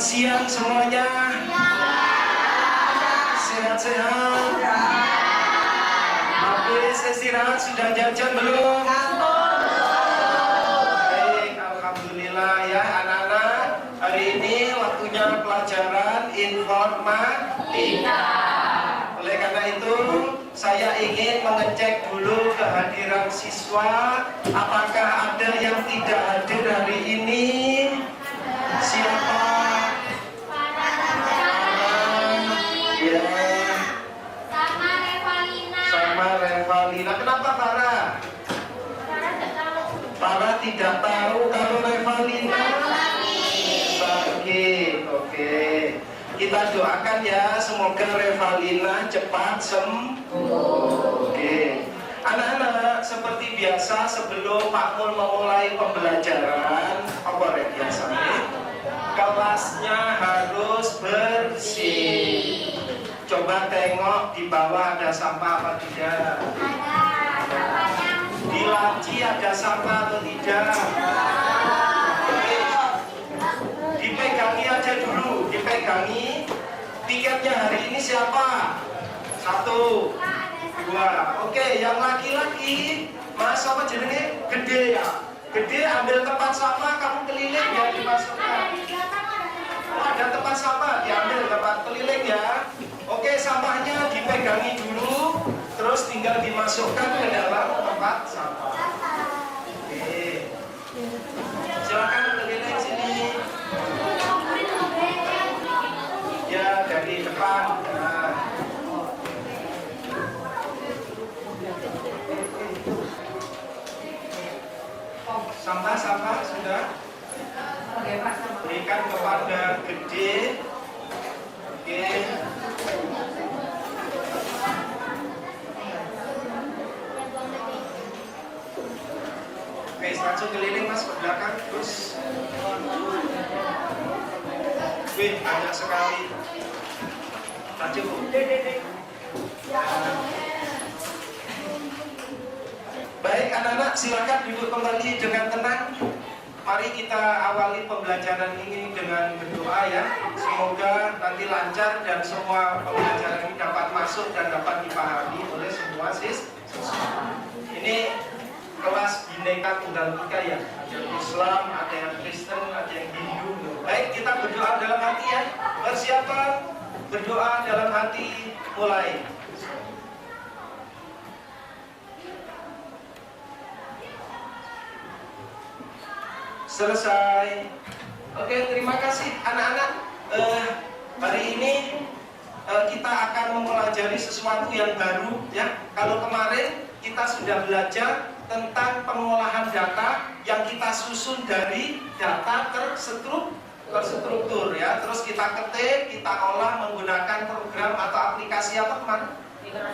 siang semuanya. Sehat-sehat. Habis istirahat sudah jajan belum? Baik, alhamdulillah ya anak-anak. Hari ini waktunya pelajaran informatika. Oleh karena itu, saya ingin mengecek dulu kehadiran siswa. Apakah ada yang tidak hadir hari ini? Siapa? Sama Revalina. Kenapa Farah? Farah tidak tahu kalau Revalina sakit. Oke. Kita doakan ya, semoga Revalina cepat sembuh. Oke. Anak-anak, seperti biasa sebelum Pak Mul memulai pembelajaran, apa biasanya? Kelasnya harus bersih. Coba tengok di bawah ada sampah apa tidak? Di laci ada sampah atau tidak? Oke. Dipegangi aja dulu, dipegangi. Tiketnya hari ini siapa? 1, 2. Oke, yang laki-laki, Mas apa jenenge? Gede ya? Gede ambil tempat sampah, kamu keliling ya dimasukkan. Oh, ada tempat sampah, diambil tempat keliling ya. Oke, sampahnya dipegangi dulu, terus tinggal dimasukkan ke dalam tempat sampah. Oke, silakan keliling sini. Ya, dari depan. Nah. Sampah-sampah sudah berikan kepada Gede. Oke. Oke, langsung keliling Mas ke belakang terus. Wih, banyak sekali. Lanjut. Baik anak-anak, silakan duduk kembali dengan tenang. Mari kita awali pembelajaran ini dengan berdoa ya. Semoga nanti lancar dan semua pembelajaran ini dapat masuk dan dapat dipahami oleh semua siswa. Ini kelas Bhinneka Tunggal Ika ya. Ada yang Islam, ada yang Kristen, ada yang Hindu. Baik, kita berdoa dalam hati ya. Persiapan berdoa dalam hati mulai. Selesai. Oke, terima kasih anak-anak. Hari ini kita akan mempelajari sesuatu yang baru ya. Kalau kemarin kita sudah belajar tentang pengolahan data yang kita susun dari data terstruktur ya. Terus kita ketik, kita olah menggunakan program atau aplikasi apa teman?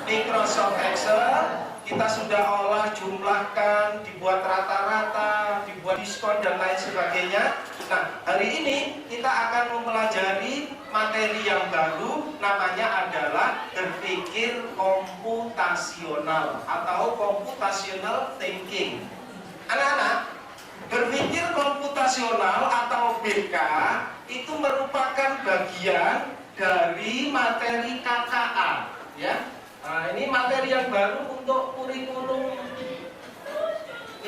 Microsoft Excel. Kita sudah olah, jumlahkan, dibuat rata-rata, dibuat diskon dan lain sebagainya. Nah, hari ini kita akan mempelajari materi yang baru, namanya adalah berpikir komputasional atau computational thinking. Anak-anak, berpikir komputasional atau BK itu merupakan bagian dari materi KKA, ya. Nah, ini materi yang baru untuk kurikulum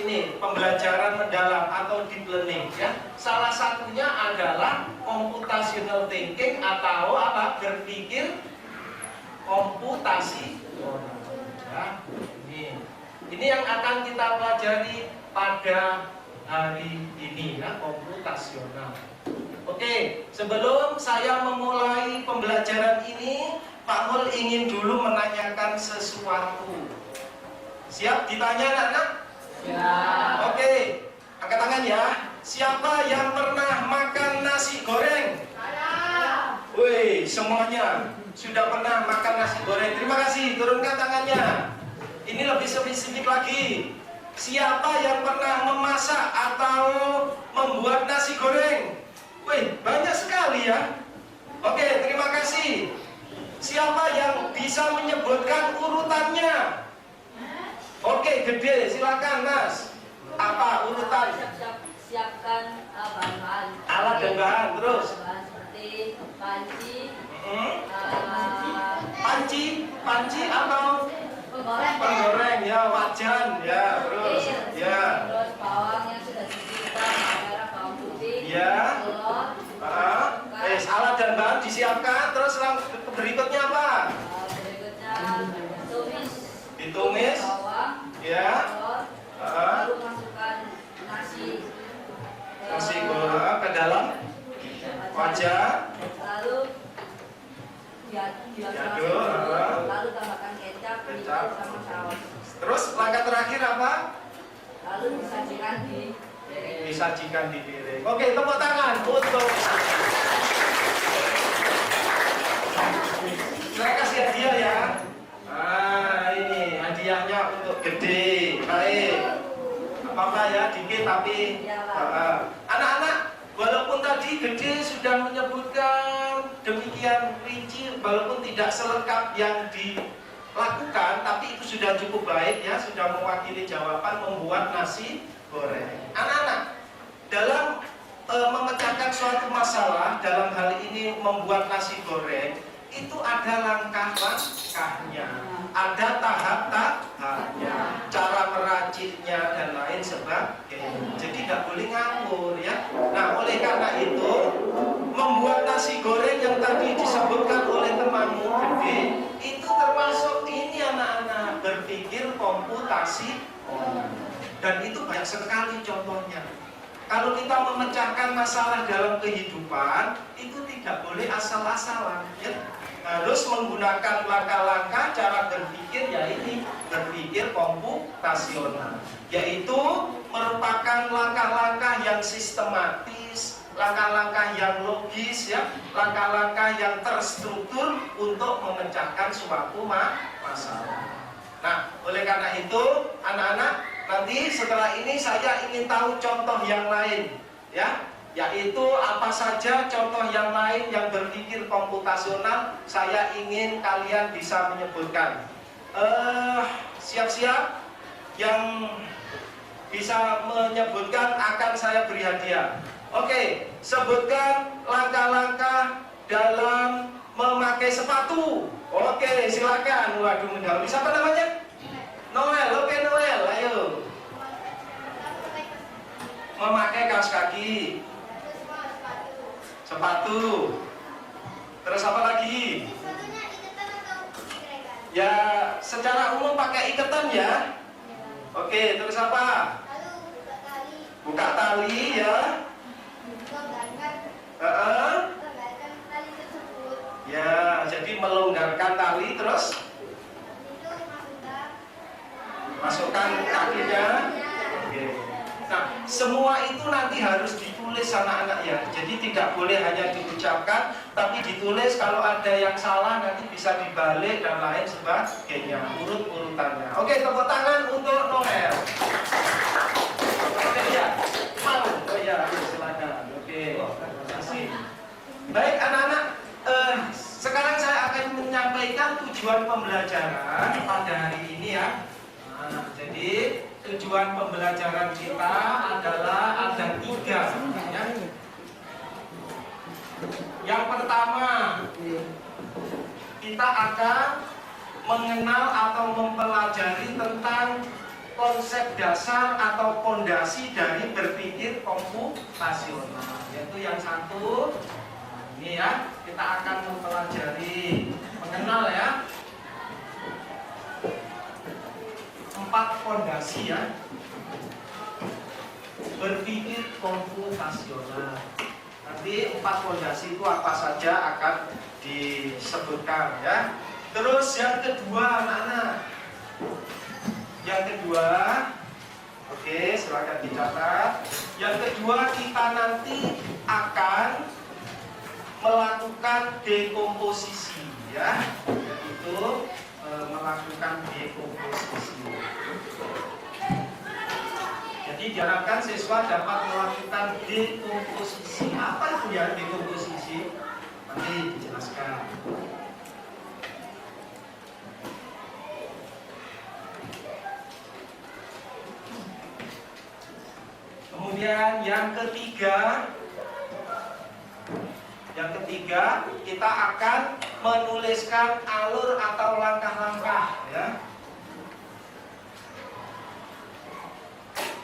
ini pembelajaran mendalam atau deep learning ya. Salah satunya adalah computational thinking atau apa? Berpikir komputasi. Ya, ini yang akan kita pelajari pada hari ini ya, komputasional. Oke, sebelum saya memulai pembelajaran ini, Pak Mul ingin dulu menanyakan sesuatu. Siap ditanya anak-anak? Ya. Oke, angkat tangan ya. Siapa yang pernah makan nasi goreng? Saya. Wih, semuanya sudah pernah makan nasi goreng. Terima kasih, turunkan tangannya. Ini lebih spesifik lagi. Siapa yang pernah memasak atau membuat nasi goreng? Wih, banyak sekali ya. Oke, terima kasih. Siapa yang bisa menyebutkan urutannya? Oke, Gede, silakan Mas. Apa urutan? Siapkan bahan-bahan. Alat dan bahan, terus? Bahan seperti panci, panci atau penggoreng ya, wajan ya, terus bawang yang sudah disiapkan, merah, bawang putih, ya, telur, alat dan bahan disiapkan, terus berikutnya apa? Berikutnya ditumis, bawang, ya, telur, lalu masukkan nasi goreng ke dalam wajan, lalu diaduk, lalu tambahkan kecap, sama saus. Terus langkah terakhir apa? Lalu disajikan di piring. Oke, tepuk tangan untuk saya kasih hadiah ya. Nah, ini hadiahnya untuk gede. Baik. Apa ya, dikit tapi anak-anak, walaupun tadi gede sudah menyebutkan demikian rinci, walaupun tidak selengkap yang dilakukan, tapi itu sudah cukup baik ya, sudah mewakili jawaban membuat nasi goreng. Anak-anak, dalam memecahkan suatu masalah, dalam hal ini membuat nasi goreng, itu ada langkah-langkahnya, ada tahap-tahapnya, cara meraciknya dan lain sebagainya. Jadi nggak boleh ngawur ya. Nah, oleh karena itu membuat nasi goreng yang tadi disebutkan oleh temanmu gede, itu termasuk ini anak-anak, berpikir komputasi dan itu banyak sekali contohnya. Kalau kita memecahkan masalah dalam kehidupan, itu tidak boleh asal-asalan ya. Harus menggunakan langkah-langkah cara berpikir, yaitu berpikir komputasional, yaitu merupakan langkah-langkah yang sistematis, langkah-langkah yang logis ya, langkah-langkah yang terstruktur untuk memecahkan suatu masalah. Nah, oleh karena itu anak-anak, nanti setelah ini saya ingin tahu contoh yang lain ya, yaitu apa saja contoh yang lain yang berpikir komputasional. Saya ingin kalian bisa menyebutkan. Siap-siap yang bisa menyebutkan akan saya beri hadiah. Oke, sebutkan langkah-langkah dalam memakai sepatu. Oke, silakan. Waduh, mendahului. Siapa namanya? Noel. Oke, Noel, ayo. Memakai kaos kaki, sepatu. Terus apa lagi? Ya, secara umum pakai iketan ya. Oke, terus apa? Buka tali ya. Ya, jadi melonggarkan tali, terus masukkan kakinya. Oke. Nah, semua itu nanti harus ditulis anak-anak ya. Jadi tidak boleh hanya diucapkan, tapi ditulis. Kalau ada yang salah nanti bisa dibalik dan lain sebagainya, urut-urutannya. Oke, tepuk tangan untuk Noel. Oke ya, mau? Oh ya, silakan. Oke, terima kasih. Baik anak-anak, sekarang saya akan menyampaikan tujuan pembelajaran pada hari ini ya. Nah, jadi tujuan pembelajaran kita adalah ada 3 ya. Yang pertama, kita akan mengenal atau mempelajari tentang konsep dasar atau fondasi dari berpikir komputasional. Yaitu yang satu, ini ya, kita akan mempelajari, mengenal ya, 4 fondasi ya berpikir komputasional. Nanti 4 fondasi itu apa saja akan disebutkan ya. Terus yang kedua anak-anak, yang kedua, oke, silakan dicatat. Yang kedua, kita nanti akan melakukan dekomposisi ya, yaitu melakukan dekomposisi. Jadi diharapkan siswa dapat melakukan dekomposisi. Apa itu ya dekomposisi? Nanti dijelaskan. Kemudian yang ketiga Yang ketiga, kita akan menuliskan alur atau langkah-langkah, ya.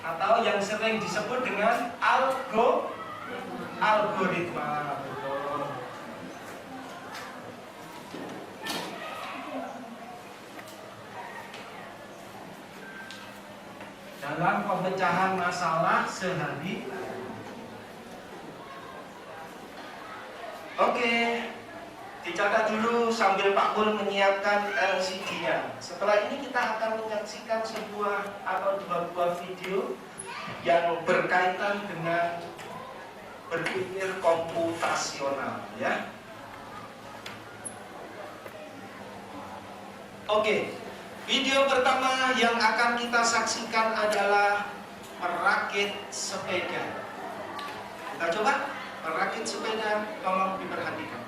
Atau yang sering disebut dengan algoritma. Betul. Dalam pemecahan masalah sehari. Oke, dicatat dulu sambil Pak Pul menyiapkan LCD-nya. Setelah ini kita akan menyaksikan sebuah atau dua buah video yang berkaitan dengan berpikir komputasional, ya. Oke, video pertama yang akan kita saksikan adalah merakit sepeda. Kita coba. Merakit sepeda, tolong diperhatikan.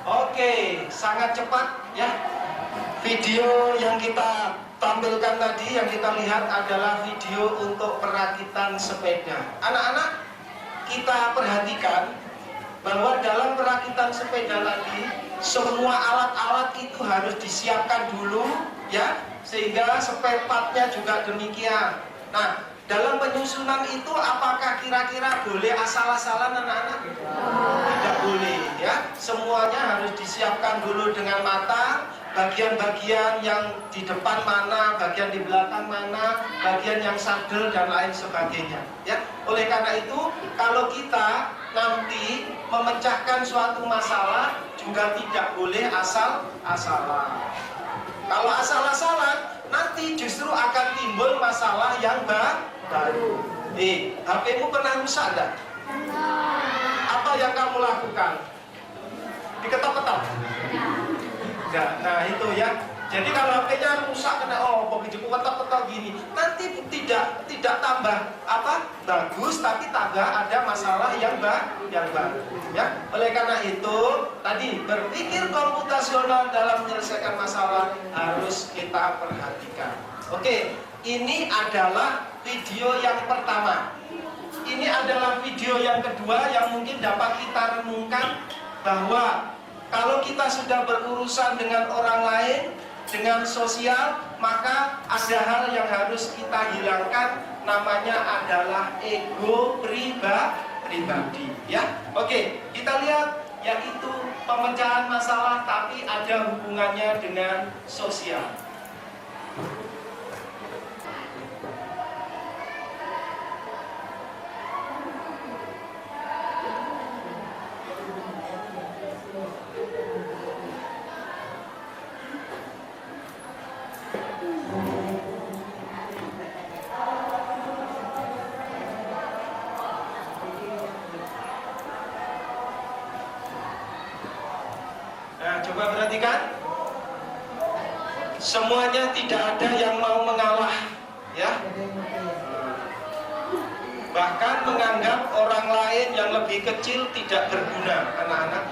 Oke, sangat cepat ya. Video yang kita tampilkan tadi, yang kita lihat adalah video untuk perakitan sepeda. Anak-anak, kita perhatikan bahwa dalam perakitan sepeda tadi, semua alat-alat itu harus disiapkan dulu ya, sehingga spare part-nya juga demikian. Nah, dalam penyusunan itu apakah kira-kira boleh asal-asalan anak-anak? Tidak boleh ya. Semuanya harus disiapkan dulu dengan matang. Bagian-bagian yang di depan mana, bagian di belakang mana, bagian yang sadel dan lain sebagainya. Ya, oleh karena itu kalau kita nanti memecahkan suatu masalah juga tidak boleh asal-asalan. Kalau asal-asalan nanti justru akan timbul masalah yang baru. HP-mu pernah rusak enggak? Apa yang kamu lakukan? Diketok-ketok? Enggak. Nah itu ya. Jadi kalau HP-nya rusak kena begitu ketok-ketok gini, nanti tidak tambah bagus, tapi tambah ada masalah yang baru. Ya. Oleh karena itu tadi berpikir komputasional dalam menyelesaikan masalah harus kita perhatikan. Oke, ini adalah video yang pertama. Ini adalah video yang kedua yang mungkin dapat kita renungkan bahwa kalau kita sudah berurusan dengan orang lain, dengan sosial, maka ada hal yang harus kita hilangkan, namanya adalah ego pribadi. Ya, oke, kita lihat yaitu pemecahan masalah, tapi ada hubungannya dengan sosial. Coba perhatikan, semuanya tidak ada yang mau mengalah, ya. Bahkan menganggap orang lain yang lebih kecil tidak berguna, anak-anak.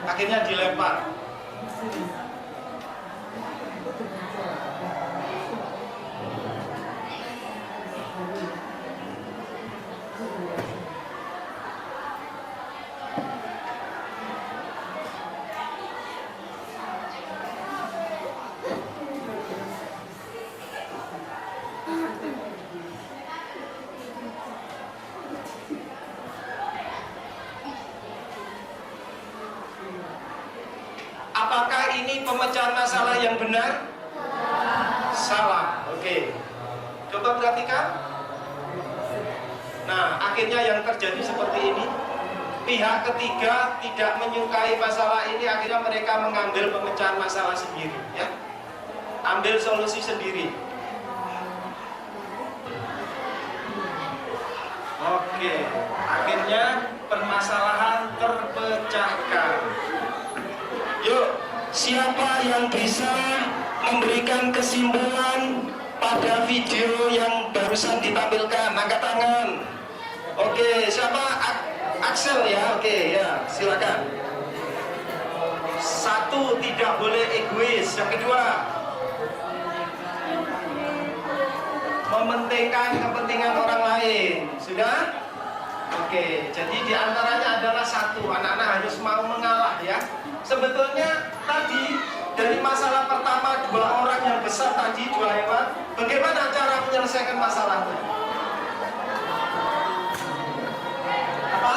Akhirnya dilempar. Apakah ini pemecahan masalah yang benar? salah. Oke. Coba perhatikan. Nah, akhirnya yang terjadi seperti ini. Pihak ketiga tidak menyukai masalah ini, akhirnya mereka mengambil pemecahan masalah sendiri, ya. Ambil solusi sendiri. Oke, akhirnya permasalahan terpecahkan. Yuk, siapa yang bisa memberikan kesimpulan pada video yang barusan ditampilkan? Angkat tangan. Oke, siapa? Axel ya? Oke, ya, silakan. Satu, tidak boleh egois. Yang kedua, mementingkan kepentingan orang lain. Sudah? Oke, jadi diantaranya adalah satu, anak-anak harus mau mengalah ya. Sebetulnya tadi dari masalah pertama dua orang yang besar tadi, dua hewan, bagaimana cara menyelesaikan masalahnya? Apa?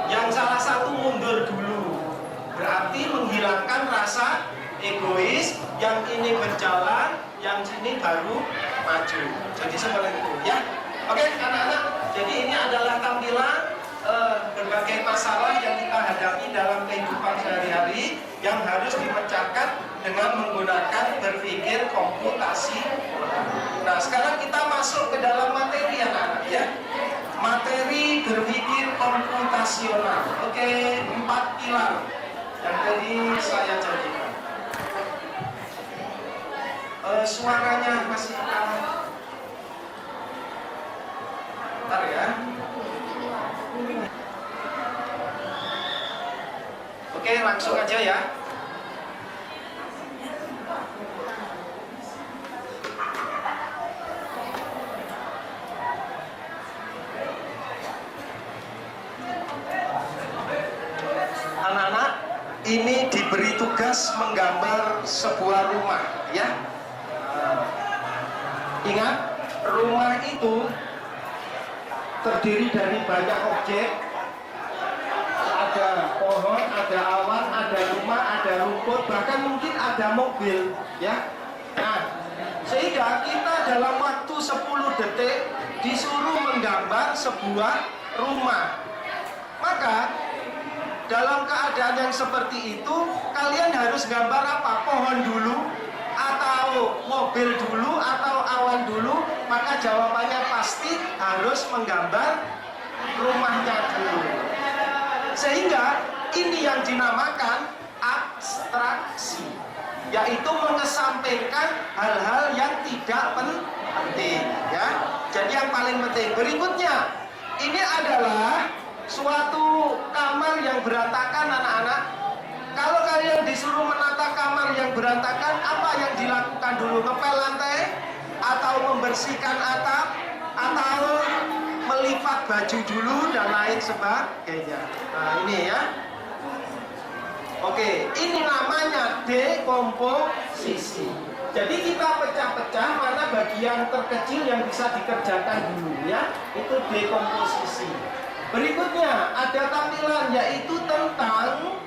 Yang salah satu mundur dulu, berarti menghilangkan rasa egois. Yang ini berjalan, yang sini baru maju. Jadi seperti itu ya. Oke anak-anak, jadi ini adalah tampilan berbagai masalah yang kita hadapi dalam kehidupan sehari-hari yang harus dipecahkan dengan menggunakan berpikir komputasi. Nah sekarang kita masuk ke dalam materi anak-anak ya. Materi berpikir komputasional. Oke, 4 pilar yang tadi saya janjikan. Suaranya masih kalah. Bentar ya. Oke, langsung aja ya. Anak-anak, ini diberi tugas menggambar sebuah rumah ya. Ingat, rumah itu terdiri dari banyak objek. Ada pohon, ada awan, ada rumah, ada rumput, bahkan mungkin ada mobil ya. Nah, sehingga kita dalam waktu 10 detik disuruh menggambar sebuah rumah. Maka dalam keadaan yang seperti itu, kalian harus gambar apa? Pohon dulu, atau mobil dulu, atau awan dulu? Maka jawabannya pasti harus menggambar rumahnya dulu. Sehingga ini yang dinamakan abstraksi, yaitu mengesampingkan hal-hal yang tidak penting ya. Jadi yang paling penting berikutnya, ini adalah suatu kamar yang berantakan anak-anak. Kalau kalian disuruh menata kamar yang berantakan, apa yang dilakukan dulu? Ngepel lantai, atau membersihkan atap, atau melipat baju dulu dan lain sebagainya. Nah ini ya. Oke, ini namanya dekomposisi. Jadi kita pecah-pecah mana bagian terkecil yang bisa dikerjakan dulu ya. Itu dekomposisi. Berikutnya ada tampilan yaitu tentang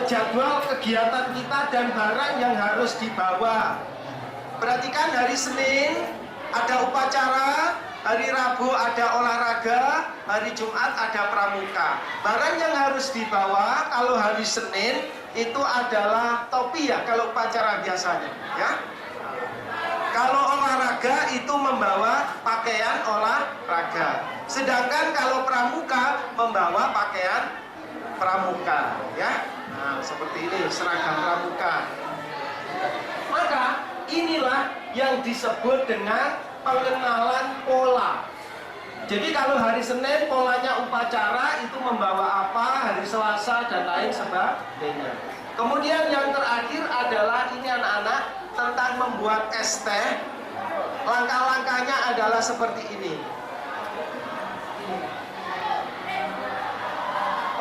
jadwal kegiatan kita dan barang yang harus dibawa. Perhatikan, hari Senin ada upacara, hari Rabu ada olahraga, hari Jumat ada pramuka. Barang yang harus dibawa kalau hari Senin itu adalah topi ya, kalau upacara biasanya ya. Kalau olahraga itu membawa pakaian olahraga. Sedangkan kalau pramuka membawa pakaian pramuka ya. Nah, seperti ini seragam pramuka. Maka inilah yang disebut dengan pengenalan pola. Jadi kalau hari Senin polanya upacara itu membawa apa, hari Selasa dan lain sebagainya. Kemudian yang terakhir adalah ini anak-anak tentang membuat es teh. Langkah-langkahnya adalah seperti ini.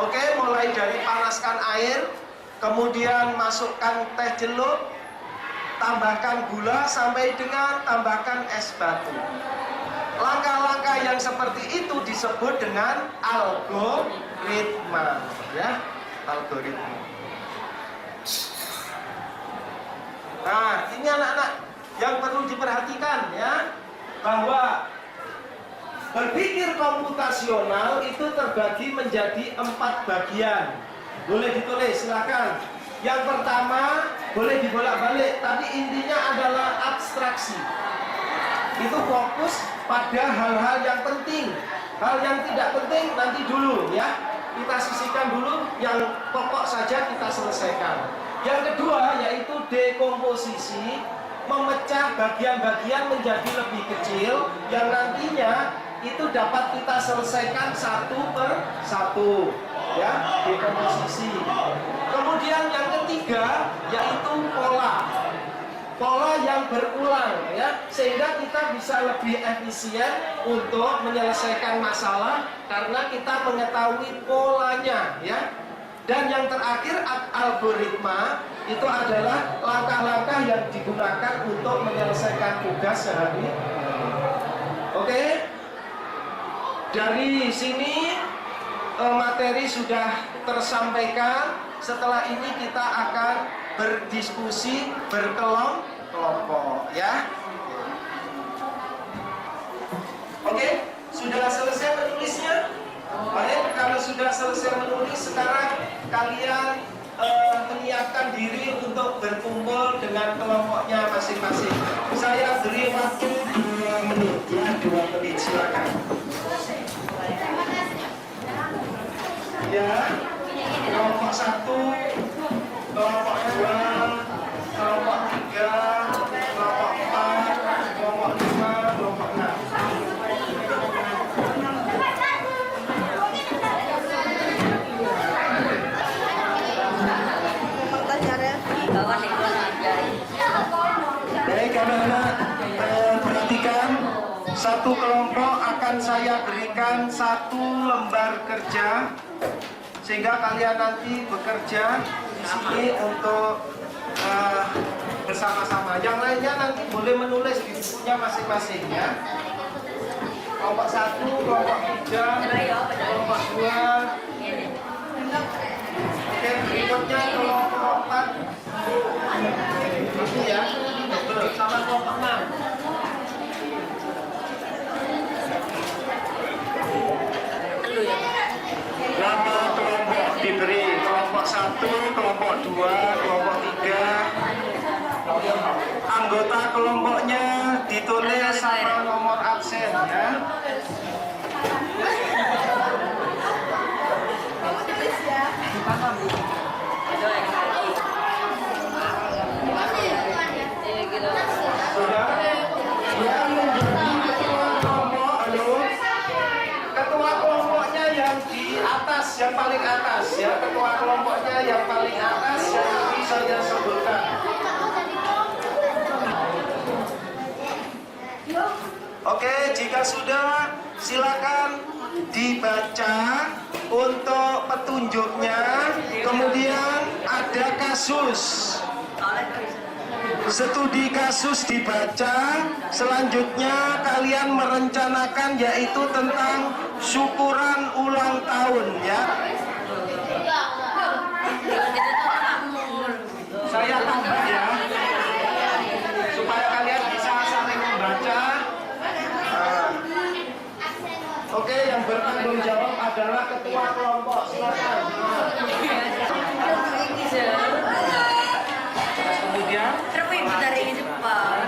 Oke, mulai dari panaskan air, kemudian masukkan teh celup, tambahkan gula sampai dengan tambahkan es batu. Langkah-langkah yang seperti itu disebut dengan algoritma ya, algoritma. Nah, ini anak-anak yang perlu diperhatikan ya, bahwa berpikir komputasional itu terbagi menjadi 4 bagian. Boleh ditulis, silakan. Yang pertama boleh dibolak-balik, tapi intinya adalah abstraksi. Itu fokus pada hal-hal yang penting. Hal yang tidak penting nanti dulu ya. Kita sisihkan dulu, yang pokok saja kita selesaikan. Yang kedua yaitu dekomposisi, memecah bagian-bagian menjadi lebih kecil yang nantinya itu dapat kita selesaikan satu per satu ya, dekomposisi. Kemudian yang ketiga yaitu pola yang berulang ya, sehingga kita bisa lebih efisien untuk menyelesaikan masalah karena kita mengetahui polanya ya. Dan yang terakhir algoritma, itu adalah langkah-langkah yang digunakan untuk menyelesaikan tugas sehari. Oke, dari sini materi sudah tersampaikan. Setelah ini kita akan berdiskusi berkelompok ya. Oke, sudah selesai menulisnya? Baik, kalau sudah selesai menulis, sekarang kalian menyiapkan diri untuk berkumpul dengan kelompoknya masing-masing. Saya beri waktu 2 menit ya, 2 menit silakan. Ya, kelompok 1, kelompok 2, kelompok 3, kelompok 4, kelompok 5, kelompok 6. Baik anak-anak, perhatikan, satu kelompok akan saya berikan 1 lembar kerja, sehingga kalian nanti bekerja di sini untuk bersama-sama. Yang lainnya nanti boleh menulis di bukunya masing-masing ya. Kelompok 1, kelompok 3, kelompok 2. Oke, berikutnya kelompok 4. Itu ya, sama kelompok 6. Nama kelompok diberi kelompok 1, kelompok 2, kelompok 3. Anggota kelompoknya ditulis sama nomor absen ya. Sudah? Yang menjadi ketua kelompok, halo. Ketua kelompoknya yang di atas, yang paling atas ya. Ketua kelompoknya yang paling atas yang nanti saya sebutkan. Oke, jika sudah silakan dibaca untuk petunjuknya. Kemudian ada kasus. Studi kasus dibaca. Selanjutnya kalian merencanakan yaitu tentang syukuran ulang tahun ya. Saya tambah ya, supaya kalian bisa saling membaca. Oke, yang bertanggung jawab adalah ketua kelompok. Silakan. Kemudian dari Jepang.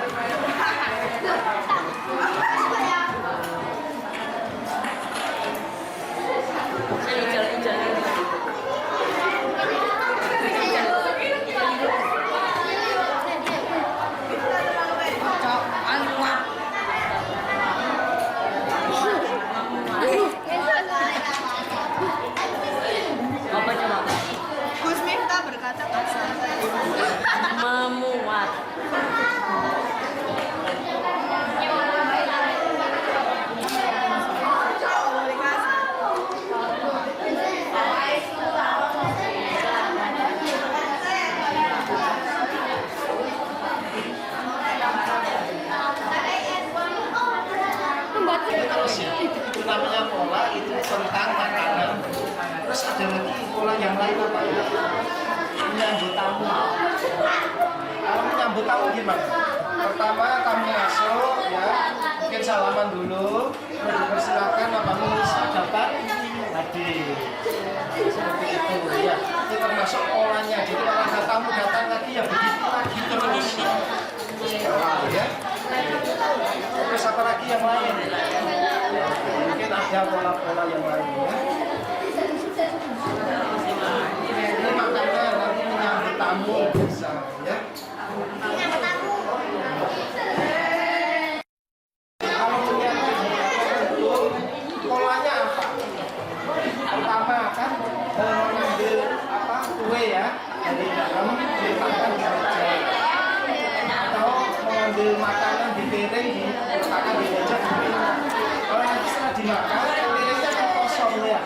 Gus Miftah berkata kasar. Memuat. itu namanya pola, itu tentang makanan. Terus ada lagi pola yang lain apa ya? Menyambut tamu. Kalau menyambut menyambut tamu gimana? Pertama kamu masuk ya, mungkin salaman dulu, terus dipersilakan namamu dapat hadir. Seperti itu ya. Itu termasuk polanya. Jadi kalau ada tamu datang lagi ya begitu lagi terus. Ya. Terus apa lagi yang lain? Mungkin ada pola-pola yang lain ya. Ini makanan nanti menyambut tamu bisa ya. Kalau menyambut tamu polanya apa? Pertama kan mengambil apa kue ya dari dalam diletakkan di meja atau mengambil makanan di piring diletakkan di meja. Kalau nanti setelah dimakan piringnya kan kosong ya.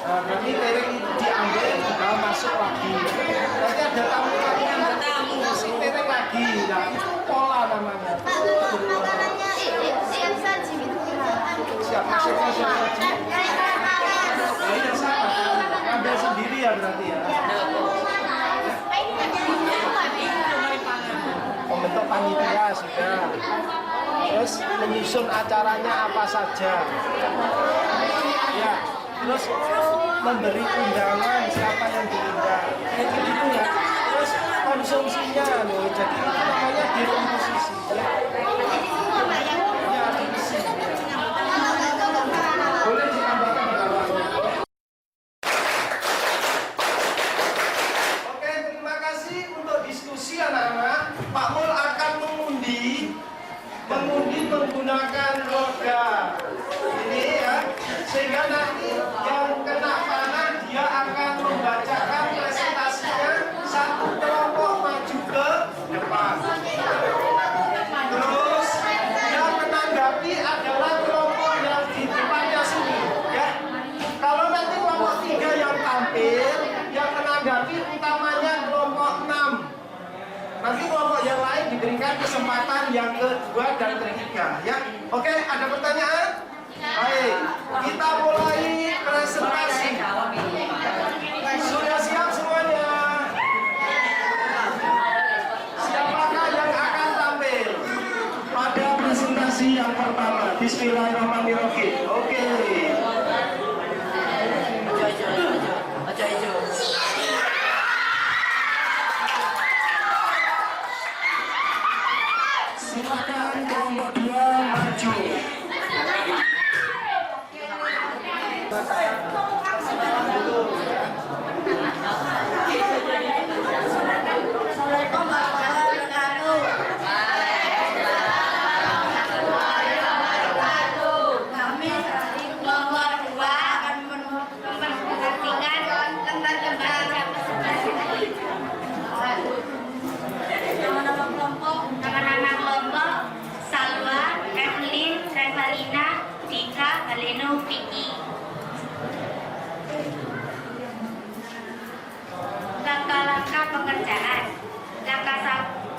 Nah, berarti piring itu diambil dibawa masuk lagi. Nanti ada tamu lagi yang ngisi piring lagi. Nah itu pola namanya. Makanannya siap saji gitu. Siap maksudnya siap saji. Nah, ini sama. Ambil sendiri ya berarti ya. Membentuk panitia sudah. Terus menyusun acaranya apa saja. Ya. Terus memberi undangan siapa yang diundang. Itu ya. Terus konsumsinya loh. Jadi itu namanya dekomposisi ya. Ya, diisi. Boleh ditambahkan bawahnya. Oke, terima kasih untuk diskusi anak-anak. Pak Mul akan mengundi menggunakan logam ini ya, sehingga nanti yang kena panah dia akan membacakan presentasinya satu kelompok maju ke depan. Terus yang menanggapi adalah kelompok yang di depannya sini ya. Kalau nanti kelompok 3 yang tampil, yang menanggapi utamanya kelompok 6. Nanti kelompok yang lain diberikan kesempatan yang kedua dan ketiga ya. Oke, ada pertanyaan? Baik, kita mulai presentasi. Sudah siap semuanya? Siapakah yang akan tampil pada presentasi yang pertama? Bismillahirrahmanirrahim. Oke. Silakan kelompok 2 maju. Assalamualaikum warahmatullahi wabarakatuh. Kami dari kelompok 2 akan mempresentasikan tentang nama-nama kelompok. Nama-nama kelompok Salwa, Evelyn, Revalina, Dika, Galeno, Vicky. Langkah-langkah pengerjaan. Langkah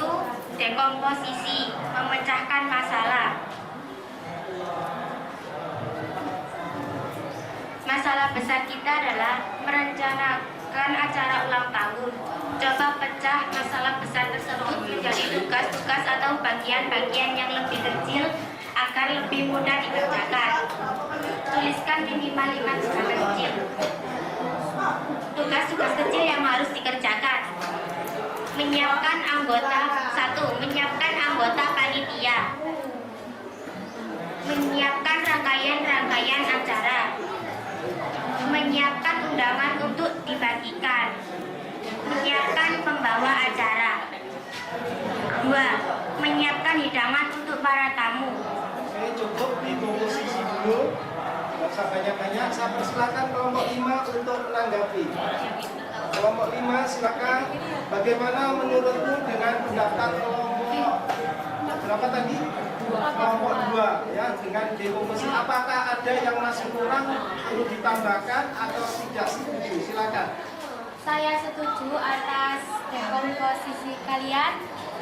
1, dekomposisi, memecahkan masalah. Masalah besar kita adalah merencanakan acara ulang tahun. Coba pecah masalah besar tersebut menjadi tugas-tugas atau bagian-bagian yang lebih kecil agar lebih mudah dikerjakan. Tuliskan minimal 5 tugas kecil. Tugas-tugas kecil yang harus dikerjakan. Menyiapkan anggota. 1. Menyiapkan anggota panitia. Menyiapkan rangkaian-rangkaian acara. Menyiapkan undangan untuk dibagikan. Menyiapkan pembawa acara. 2. Menyiapkan hidangan untuk para tamu. Oke, cukup di posisi dulu. Tidak usah banyak-banyak. Saya persilakan kelompok 5 untuk menanggapi. Kelompok 5 silakan. Bagaimana menurutmu dengan pendaftar kelompok berapa tadi? Kelompok 2 ya, dengan dekomposisi. Apakah ada yang masih kurang perlu ditambahkan atau tidak setuju? Silakan. Saya setuju atas dekomposisi kalian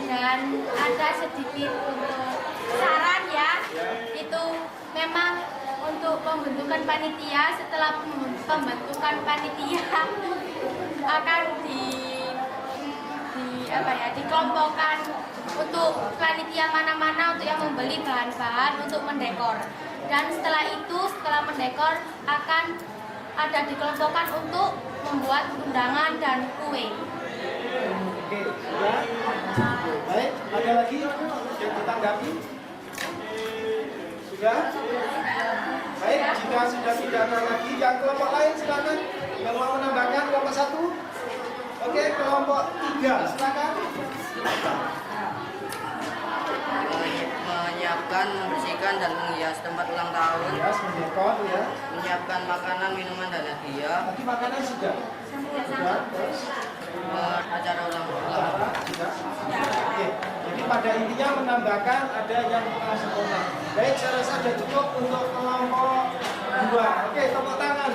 dan ada sedikit untuk saran ya. Itu memang untuk pembentukan panitia, setelah pembentukan panitia akan dikelompokkan untuk panitia mana-mana untuk yang membeli bahan-bahan untuk mendekor. Dan setelah itu, setelah mendekor akan ada dikelompokkan untuk membuat undangan dan kue. Oke, sudah. Baik, ada lagi yang ditanggapi? Sudah? Baik, jika sudah tidak ada lagi, yang kelompok lain silakan. Yang mau menambahkan kelompok 1? Oke, kelompok 3 silakan. Menyiapkan, membersihkan dan menghias tempat ulang tahun, Ya, mendekor ya. menyiapkan makanan, minuman dan hadiah, Tadi makanan sudah. Sudah. Terus acara ulang tahun. acara sudah. Oke. Jadi pada intinya menambahkan ada yang kurang sempurna. Baik, saya rasa sudah cukup untuk kelompok 2. Oke, tepuk tangan.